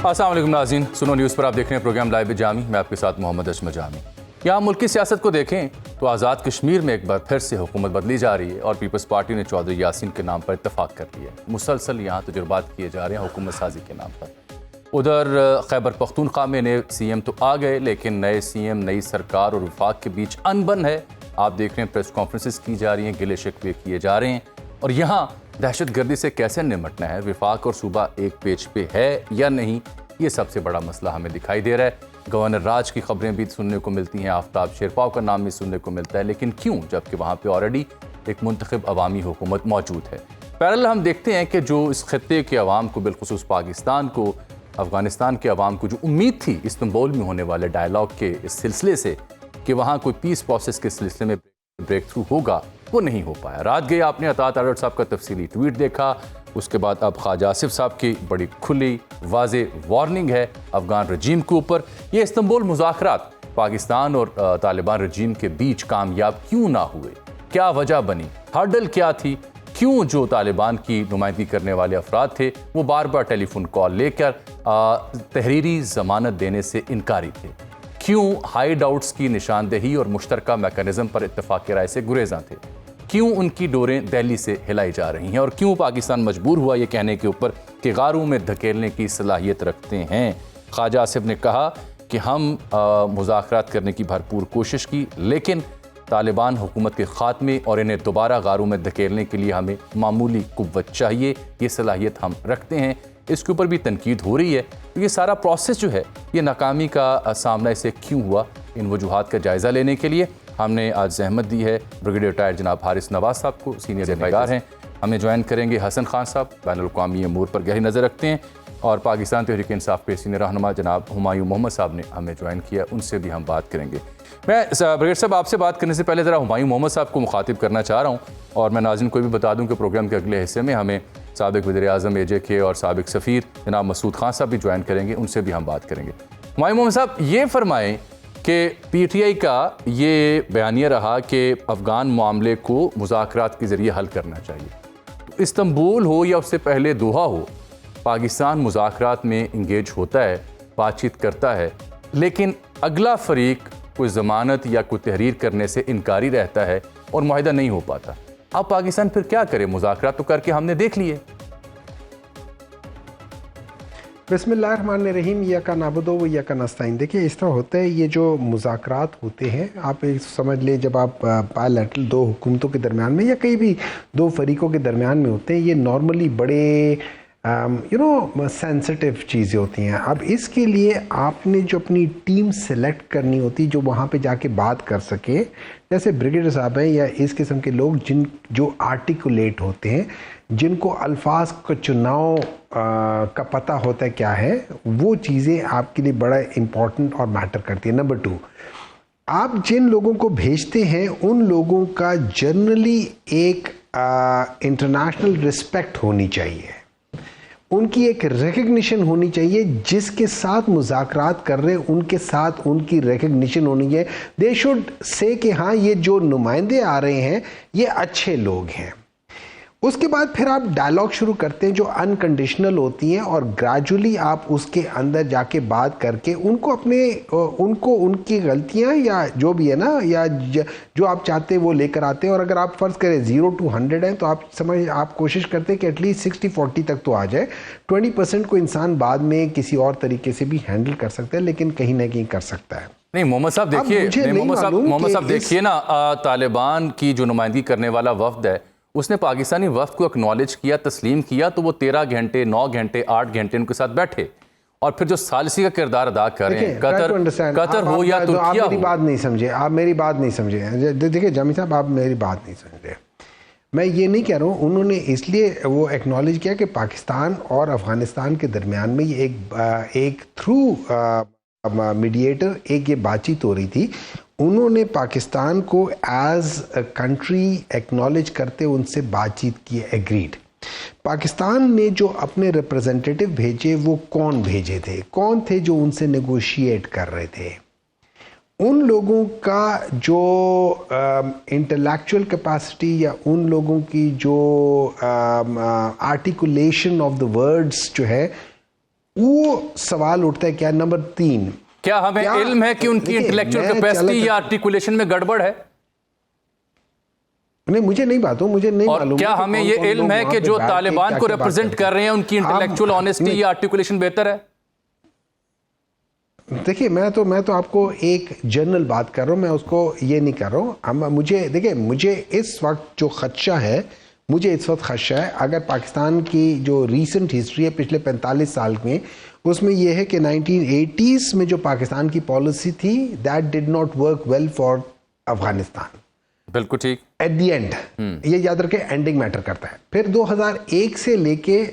السلام علیکم ناظرین، سنو نیوز پر آپ دیکھ رہے ہیں پروگرام لائیو جامی، میں آپ کے ساتھ محمد اشمت جامی۔ یہاں ملک کی سیاست کو دیکھیں تو آزاد کشمیر میں ایک بار پھر سے حکومت بدلی جا رہی ہے اور پیپلز پارٹی نے چودھری یاسین کے نام پر اتفاق کر لیا ہے۔ مسلسل یہاں تجربات کیے جا رہے ہیں حکومت سازی کے نام پر۔ ادھر خیبر پختونخوا میں نئے سی ایم تو آ گئے، لیکن نئے سی ایم، نئی سرکار اور وفاق کے بیچ انبن ہے۔ آپ دیکھ رہے ہیں پریس کانفرنسز کی جا رہی ہیں، گلے شکوے کیے جا رہے ہیں، اور یہاں دہشت گردی سے کیسے نمٹنا ہے، وفاق اور صوبہ ایک پیج پہ ہے یا نہیں، یہ سب سے بڑا مسئلہ ہمیں دکھائی دے رہا ہے۔ گورنر راج کی خبریں بھی سننے کو ملتی ہیں، آفتاب شیرپاؤ کا نام بھی سننے کو ملتا ہے، لیکن کیوں؟ جبکہ وہاں پہ آلریڈی ایک منتخب عوامی حکومت موجود ہے۔ پیرالل ہم دیکھتے ہیں کہ جو اس خطے کے عوام کو، بالخصوص پاکستان کو، افغانستان کے عوام کو جو امید تھی استنبول میں ہونے والے ڈائیلاگ کے اس سلسلے سے کہ وہاں کوئی پیس پروسیس کے سلسلے میں بریک تھرو ہوگا، وہ نہیں ہو پایا۔ رات گئے آپ نے عطاۃ الرٹ صاحب کا تفصیلی ٹویٹ دیکھا، اس کے بعد اب خواجہ آصف صاحب کی بڑی کھلی واضح وارننگ ہے افغان رجیم کے اوپر۔ یہ استنبول مذاکرات پاکستان اور طالبان رجیم کے بیچ کامیاب کیوں نہ ہوئے؟ کیا وجہ بنی؟ ہرڈل کیا تھی؟ کیوں جو طالبان کی نمائندگی کرنے والے افراد تھے وہ بار بار ٹیلی فون کال لے کر تحریری ضمانت دینے سے انکاری تھے؟ کیوں ہائیڈ آؤٹس کی نشاندہی اور مشترکہ میکانزم پر اتفاق رائے سے گریزاں تھے؟ کیوں ان کی ڈوریں دہلی سے ہلائی جا رہی ہیں؟ اور کیوں پاکستان مجبور ہوا یہ کہنے کے اوپر کہ غاروں میں دھکیلنے کی صلاحیت رکھتے ہیں؟ خواجہ آصف نے کہا کہ ہم مذاکرات کرنے کی بھرپور کوشش کی، لیکن طالبان حکومت کے خاتمے اور انہیں دوبارہ غاروں میں دھکیلنے کے لیے ہمیں معمولی قوت چاہیے، یہ صلاحیت ہم رکھتے ہیں۔ اس کے اوپر بھی تنقید ہو رہی ہے۔ تو یہ سارا پروسیس جو ہے یہ ناکامی کا سامنا اسے کیوں ہوا، ان وجوہات کا جائزہ لینے کے لیے ہم نے آج زحمت دی ہے بریگیڈیئر ریٹائرڈ جناب حارث نواز صاحب کو، سینئر نگار ہیں۔ ہمیں جوائن کریں گے حسن خان صاحب، بین الاقوامی امور پر گہری نظر رکھتے ہیں، اور پاکستان تحریک انصاف کے سینئر رہنما جناب ہمایوں محمد صاحب نے ہمیں جوائن کیا، ان سے بھی ہم بات کریں گے۔ میں بریگیڈیئر صاحب آپ سے بات کرنے سے پہلے ذرا ہمایوں محمد صاحب کو مخاطب کرنا چاہ رہا ہوں، اور میں ناظرین کو بھی بتا دوں کہ پروگرام کے اگلے حصے میں ہمیں سابق وزیر اعظم اے جے کے اور سابق سفیر جناب مسعود خان صاحب بھی جوائن کریں گے، ان سے بھی ہم بات کریں گے۔ ہمایوں محمد صاحب یہ فرمائیں کہ پی ٹی آئی کا یہ بیانیہ رہا کہ افغان معاملے کو مذاکرات کے ذریعے حل کرنا چاہیے، استنبول ہو یا اس سے پہلے دوحہ ہو، پاکستان مذاکرات میں انگیج ہوتا ہے، بات چیت کرتا ہے، لیکن اگلا فریق کوئی ضمانت یا کوئی تحریر کرنے سے انکاری رہتا ہے اور معاہدہ نہیں ہو پاتا۔ اب پاکستان پھر کیا کرے؟ مذاکرات تو کر کے ہم نے دیکھ لیے۔ بسم اللہ الرحمن الرحیم، ایاک نعبد و ایاک نستعین۔ دیکھیے اس طرح ہوتا ہے، یہ جو مذاکرات ہوتے ہیں، آپ سمجھ لیں جب آپ بائیلیٹرل دو حکومتوں کے درمیان میں یا کئی بھی دو فریقوں کے درمیان میں ہوتے ہیں، یہ نارملی بڑے سینسٹیو چیزیں ہوتی ہیں۔ اب اس کے لیے آپ نے جو اپنی ٹیم سلیکٹ کرنی ہوتی جو وہاں پہ جا کے بات کر سکے، جیسے بریگیڈیئر صاحب ہیں یا اس قسم کے لوگ جو آرٹیکولیٹ ہوتے ہیں، جن کو الفاظ کا چناؤ کا پتہ ہوتا ہے کیا ہے، وہ چیزیں آپ کے لیے بڑا امپورٹنٹ اور میٹر کرتی ہیں۔ نمبر 2، آپ جن لوگوں کو بھیجتے ہیں ان لوگوں کا جنرلی ایک انٹرنیشنل رسپیکٹ ہونی چاہیے، ان کی ایک ریکگنیشن ہونی چاہیے، جس کے ساتھ مذاکرات کر رہے ہیں ان کے ساتھ ان کی ریکگنیشن ہونی ہے۔ دے شوڈ سے کہ ہاں یہ جو نمائندے آ رہے ہیں یہ اچھے لوگ ہیں۔ اس کے بعد پھر آپ ڈائلاگ شروع کرتے ہیں جو انکنڈیشنل ہوتی ہیں، اور گریجولی آپ اس کے اندر جا کے بات کر کے ان کو ان کی غلطیاں یا جو بھی ہے نا، یا جو آپ چاہتے ہیں وہ لے کر آتے ہیں۔ اور اگر آپ فرض کریں 0 to 100 ہیں تو آپ کوشش کرتے ہیں کہ ایٹ لیسٹ 60-40 تک تو آ جائے۔ 20% کو انسان بعد میں کسی اور طریقے سے بھی ہینڈل کر سکتا ہے، لیکن کہیں نہ کہیں کر سکتا ہے۔ نہیں محمد صاحب دیکھیے نا، طالبان کی جو نمائندگی کرنے والا وفد ہے اس نے پاکستانی وفد کو اکنالج کیا، تسلیم کیا، تو وہ 13 گھنٹے 9 گھنٹے 8 گھنٹے ان کے ساتھ بیٹھے، اور پھر جو ثالثی کا کردار ادا کر رہے ہیں، قطر ہو یا ترکیہ ہو۔ آپ میری بات نہیں سمجھے، دیکھیں جامی صاحب، آپ میری بات نہیں سمجھ رہے۔ میں یہ نہیں کہہ رہا ہوں، انہوں نے اس لیے وہ ایکنالج کیا کہ پاکستان اور افغانستان کے درمیان میں یہ ایک تھرو میڈیٹر ایک یہ بات چیت ہو رہی تھی۔ انہوں نے پاکستان کو ایز اے کنٹری ایکنالج کرتے ان سے بات چیت کی، ایگریڈ۔ پاکستان نے جو اپنے ریپرزنٹیٹیو بھیجے وہ کون بھیجے تھے؟ کون تھے جو ان سے نیگوشیٹ کر رہے تھے؟ ان لوگوں کا جو انٹلیکچوئل کیپیسٹی یا ان لوگوں کی جو آرٹیکولیشن آف دا ورڈز جو ہے وہ سوال اٹھتا ہے کیا نمبر 3 کیا ہمیں علم ہے کہ ان کی انٹلیکچوئل کیپیسٹی یا آرٹیکولیشن میں گڑبڑ ہے؟ نہیں مجھے نہیں بات ہو، مجھے نہیں معلوم. اور کیا ہمیں یہ علم ہے کہ جو طالبان کو ریپرزینٹ کر رہے ہیں ان کی انٹلیکچوئل آنیسٹی یا آرٹیکولیشن بہتر ہے؟ دیکھیے میں تو آپ کو ایک جنرل بات کر رہا ہوں، میں اس کو یہ نہیں کر رہا ہوں. مجھے دیکھیں، مجھے اس وقت جو خدشہ ہے، اگر پاکستان کی جو ریسنٹ ہسٹری ہے پچھلے 45 سال میں، اس میں یہ ہے کہ 1980s میں جو پاکستان کی پالیسی تھی that did not work well for Afghanistan. بالکل ٹھیک. ایٹ دی اینڈ یہ یاد رکھے، اینڈنگ میٹر کرتا ہے. پھر 2001 سے لے کے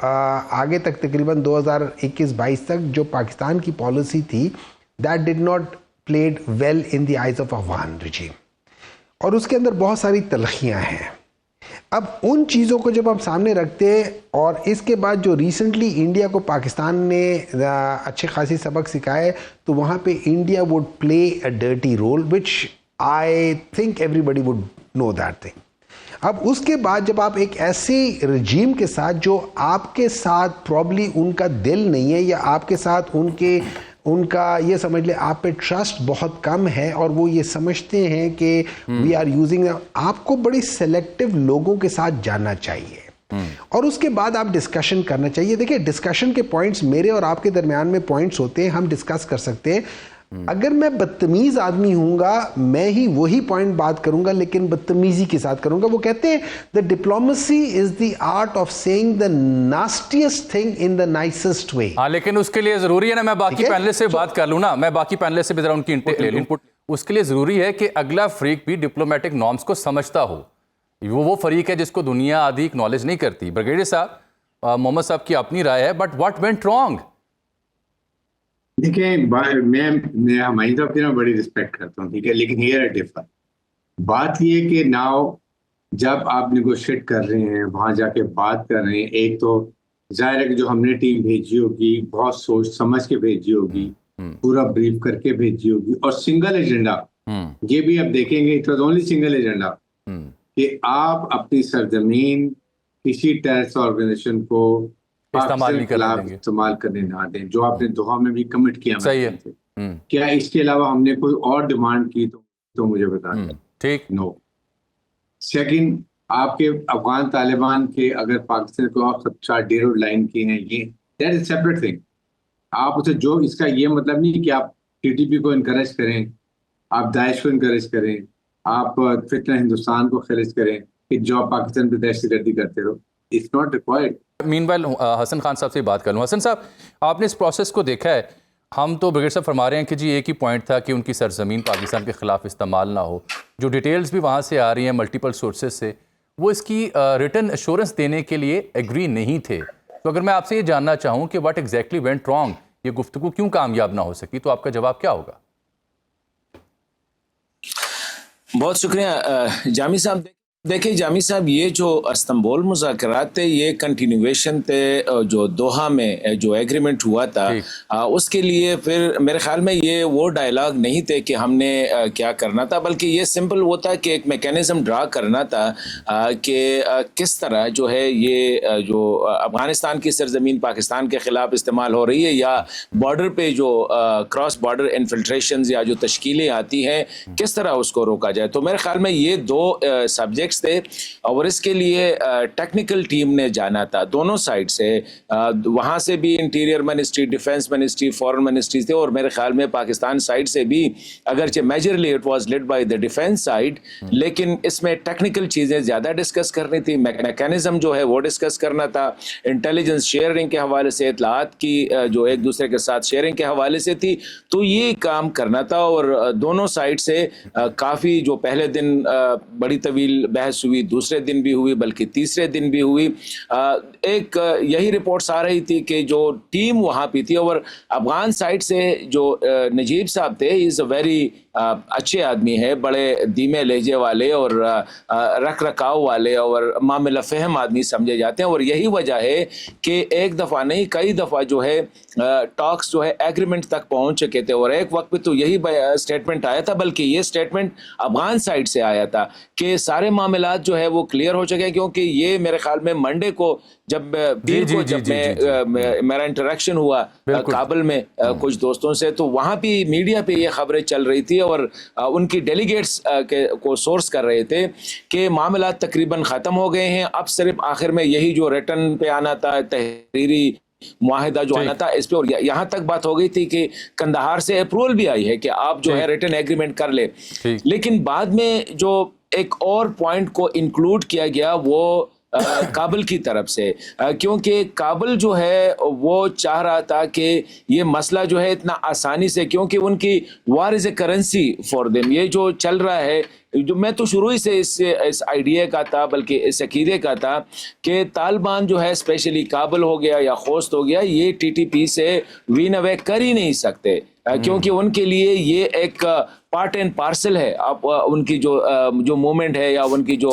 آگے تک تقریباً 2021-22 تک جو پاکستان کی پالیسی تھی that did not played well in the eyes of Afghan regime, اور اس کے اندر بہت ساری تلخیاں ہیں. اب ان چیزوں کو جب ہم سامنے رکھتے ہیں، اور اس کے بعد جو ریسنٹلی انڈیا کو پاکستان نے اچھے خاصی سبق سکھائے، تو وہاں پہ India would play a dirty role which I think everybody would know that thing. اب اس کے بعد جب آپ ایک ایسے رجیم کے ساتھ جو آپ کے ساتھ پرابلی ان کا دل نہیں ہے، یا آپ کے ساتھ ان کا یہ سمجھ لیں آپ پہ ٹرسٹ بہت کم ہے، اور وہ یہ سمجھتے ہیں کہ وی آر یوزنگ، آپ کو بڑی سلیکٹو لوگوں کے ساتھ جانا چاہیے، اور اس کے بعد آپ ڈسکشن کرنا چاہیے. دیکھیں ڈسکشن کے پوائنٹس میرے اور آپ کے درمیان میں پوائنٹس ہوتے ہیں، ہم ڈسکس کر سکتے ہیں. اگر میں بدتمیز آدمی ہوں گا میں ہی وہی پوائنٹ بات کروں گا، لیکن بدتمیزی کے ساتھ کروں گا. وہ کہتے ہیں the diplomacy is the art of saying the nastiest thing in the nicest way. ہاں لیکن اس کے لیے ضروری ہے نا، میں باقی پینلسٹ سے بات کر لوں نا، میں باقی پینلسٹ سے بھی ذرا ان کی انپٹ. اس کے لیے ضروری ہے کہ اگلا فریق بھی ڈپلومیٹک نارمز کو سمجھتا ہو. وہ فریق ہے جس کو دنیا آدھی اکنالج نہیں کرتی. بریگیڈیئر صاحب، محمد صاحب کی اپنی رائے ہے، بٹ واٹ وینٹ رانگ؟ دیکھیں میں ہماری طرف سے بڑی رسپیکٹ کرتا ہوں، ٹھیک ہے، لیکن ہیئر ڈفر بات یہ کہ ناؤ جب آپ نیگوشیٹ کر رہے ہیں، وہاں جا کے بات کر رہے ہیں، ایک تو ظاہر ہے کہ جو ہم نے ٹیم بھیجی ہوگی بہت سوچ سمجھ کے بھیجی ہوگی، پورا بریف کر کے بھیجی ہوگی، اور سنگل ایجنڈا یہ بھی آپ دیکھیں گے، it was only single agenda کہ آپ اپنی سرزمین کسی ٹیررسٹ آرگنائزیشن کو استعمال کرنے نہ دیں، جو آپ نے دوحہ میں بھی کمٹ کیا. صحیح ہے. کیا اس کے علاوہ ہم نے کوئی اور ڈیمانڈ کی تو مجھے بتا دیں. ٹھیک. نو. سیکنڈ، آپ کے افغان طالبان کے اگر پاکستان کو اور خدشہ ڈیرو لائن کی ہیں، یہ دیٹ از سیپریٹ تھنگ. آپ اسے جو اس کا یہ مطلب نہیں کہ آپ ٹی ٹی پی کو انکریج کریں، آپ داعش کو انکریج کریں، آپ فتنہ ہندوستان کو خارج کریں کہ جو پاکستان پہ دہشت گردی کرتے ہو. It's not required. Meanwhile Hasan Khan Sahab سے بات کر لوں. حسن صاحب، آپ نے اس پروسیس کو دیکھا ہے. ہم تو بریگیڈیئر صاحب فرما رہے ہیں کہ جی ایک ہی پوائنٹ تھا کہ ان کی سرزمین پاکستان کے خلاف استعمال نہ ہو. جو ڈیٹیلز بھی وہاں سے آ رہی ہیں ملٹیپل سورسز سے، وہ اس کی ریٹن ایشورنس دینے کے لیے ایگری نہیں تھے. تو اگر میں آپ سے یہ جاننا چاہوں کہ واٹ ایگزیکٹلی وینٹ رانگ، یہ گفتگو کیوں کامیاب نہ ہو سکی، تو آپ کا جواب کیا ہوگا؟ بہت شکریہ جامی صاحب. دیکھیں جامی صاحب، یہ جو استنبول مذاکرات تھے یہ کنٹینیویشن تھے جو دوحہ میں جو ایگریمنٹ ہوا تھا. اس کے لیے پھر میرے خیال میں یہ وہ ڈائلاگ نہیں تھے کہ ہم نے کیا کرنا تھا، بلکہ یہ سمپل وہ تھا کہ ایک میکینزم ڈرا کرنا تھا کہ کس طرح جو ہے یہ جو افغانستان کی سرزمین پاکستان کے خلاف استعمال ہو رہی ہے، یا بارڈر پہ جو کراس بارڈر انفلٹریشنز یا جو تشکیلیں آتی ہیں، کس طرح اس کو روکا جائے. تو میرے خیال میں یہ دو سبجیکٹ تھے، اور اس کے لیے ٹیکنیکل ٹیم نے جانا تھا دونوں سائڈ سے. وہاں سے بھی انٹیریئر منسٹری، ڈیفنس منسٹری، فورن منسٹری تھے، اور میرے خیال میں پاکستان سائڈ سے بھی، اگرچہ majorly it was led by the defence side, لیکن اس میں ٹیکنیکل چیزیں زیادہ ڈسکس کرنی تھی. میکینزم جو ہے وہ ڈسکس کرنا تھا. انٹیلیجنس شیئرنگ کے حوالے سے، اطلاعات کی جو ایک دوسرے کے ساتھ شیئرنگ کے حوالے سے تھی، تو یہ کام کرنا تھا. اور دونوں سائڈ سے کافی جو پہلے دن بڑی طویل بحث ہوئی، دوسرے دن بھی ہوئی، بلکہ تیسرے دن بھی ہوئی. ایک یہی رپورٹس آ رہی تھی کہ جو ٹیم وہاں پہ تھی، اور افغان سائڈ سے جو نجیب صاحب تھے، از اے ویری اچھے آدمی ہے، بڑے دھیمے لہجے والے اور رکھ رکھاؤ والے اور معاملہ فہم آدمی سمجھے جاتے ہیں. اور یہی وجہ ہے کہ ایک دفعہ نہیں کئی دفعہ جو ہے ٹاکس جو ہے ایگریمنٹ تک پہنچ چکے تھے. اور ایک وقت پہ تو یہی اسٹیٹمنٹ آیا تھا، بلکہ یہ اسٹیٹمنٹ افغان سائڈ سے آیا تھا کہ سارے معاملے معاملات جو ہے وہ کلیئر ہو چکے ہیں, کیونکہ یہ میرے خیال میں منڈے کو جب پیر کو جب میرا انٹریکشن ہوا کابل میں کچھ دوستوں سے, تو وہاں بھی میڈیا پہ یہ خبریں چل رہی تھی اور ان کی ڈیلیگیٹس کو سورس کر رہے تھے کہ معاملات تقریباً ختم ہو گئے ہیں, اب صرف آخر میں یہی جو ریٹرن پہ آنا تھا, تحریری معاہدہ جو آنا تھا اس پہ, اور یہاں تک بات ہو گئی تھی کہ کندہار سے اپروول بھی آئی ہے کہ آپ جو ہے ریٹن ایگریمنٹ کر لیں. لیکن بعد میں جو ایک اور پوائنٹ کو انکلوڈ کیا گیا وہ کابل کی طرف سے, کیونکہ کابل جو ہے وہ چاہ رہا تھا کہ یہ مسئلہ جو ہے اتنا آسانی سے, کیونکہ ان کی وار از اے کرنسی فار دیم, یہ جو چل رہا ہے, جو میں تو شروع ہی سے اس آئیڈیا کا تھا, بلکہ اس عقیدے کا تھا کہ طالبان جو ہے اسپیشلی کابل ہو گیا یا خوست ہو گیا, یہ ٹی ٹی پی سے وین اوے کر ہی نہیں سکتے, کیونکہ ان کے لیے یہ ایک پارٹ اینڈ پارسل ہے. آپ ان کی جو موومنٹ ہے یا ان کی جو